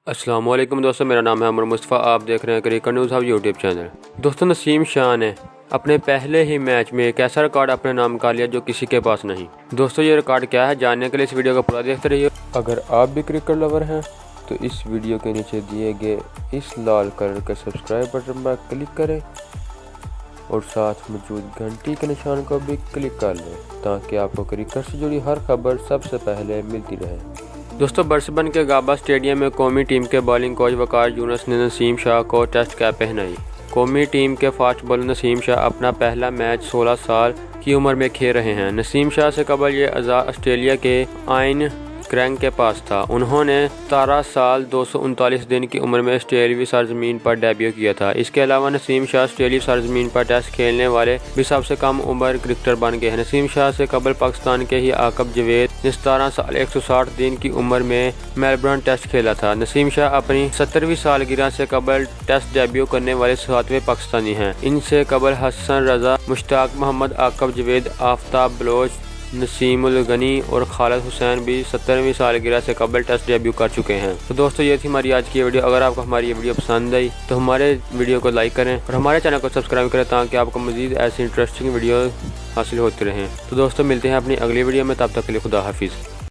السلام علیکم دوستوں، میرا نام ہے عمر مصطفیٰ، آپ دیکھ رہے ہیں cricket news hub YouTube channel. دوستوں، نسیم شاہ نے اپنے پہلے ہی میچ میں ایک ایسا ریکارڈ اپنے نام کا لیا جو کسی کے پاس نہیں۔ دوستوں، یہ ریکارڈ کیا ہے جاننے کے لیے اس ویڈیو کو پورا دیکھتے رہیے۔ اگر آپ بھی کرکٹ لور ہیں تو اس ویڈیو کے نیچے دیے گئے اس لال کلر کے سبسکرائب بٹن پر کلک کریں اور ساتھ موجود گھنٹی کے نشان کو بھی کلک کر لیں تاکہ آپ کو کرکٹ سے جڑی ہر خبر سب سے پہلے ملتی رہے۔ دوستو، برسبن کے گابا اسٹیڈیم میں قومی ٹیم کے بالنگ کوچ وقار یونس نے نسیم شاہ کو ٹیسٹ کیپ پہنائی۔ قومی ٹیم کے فاسٹ بولر نسیم شاہ اپنا پہلا میچ 16 سال کی عمر میں کھیل رہے ہیں۔ نسیم شاہ سے قبل یہ اعزاز آسٹریلیا کے آئن کرینگ کے پاس تھا۔ انہوں نے 17 سال 239 دن کی عمر میں آسٹریلوی سرزمین پر ڈیبیو کیا تھا۔ اس کے علاوہ نسیم شاہ آسٹریلوی سرزمین پر ٹیسٹ کھیلنے والے بھی سب سے کم عمر کرکٹر بن گئے ہیں۔ نسیم شاہ سے قبل پاکستان کے ہی عاقب جاوید نے 17 سال 160 دن کی عمر میں میلبورن ٹیسٹ کھیلا تھا۔ نسیم شاہ اپنی 70ویں سالگرہ سے قبل ٹیسٹ ڈیبیو کرنے والے 7ویں پاکستانی ہیں۔ ان سے قبل حسن رضا، مشتاق محمد، عاقب جاوید، آفتاب بلوچ، نسیم الغنی اور خالد حسین بھی 70ویں سالگرہ سے قبل ٹیسٹ ڈیبیو کر چکے ہیں۔ تو دوستو، یہ تھی ہماری آج کی ویڈیو۔ اگر آپ کو ہماری یہ ویڈیو پسند آئی تو ہمارے ویڈیو کو لائک کریں اور ہمارے چینل کو سبسکرائب کریں تاکہ آپ کو مزید ایسی انٹرسٹنگ ویڈیو حاصل ہوتی رہیں۔ تو دوستو، ملتے ہیں اپنی اگلی ویڈیو میں، تب تک کے لیے خدا حافظ۔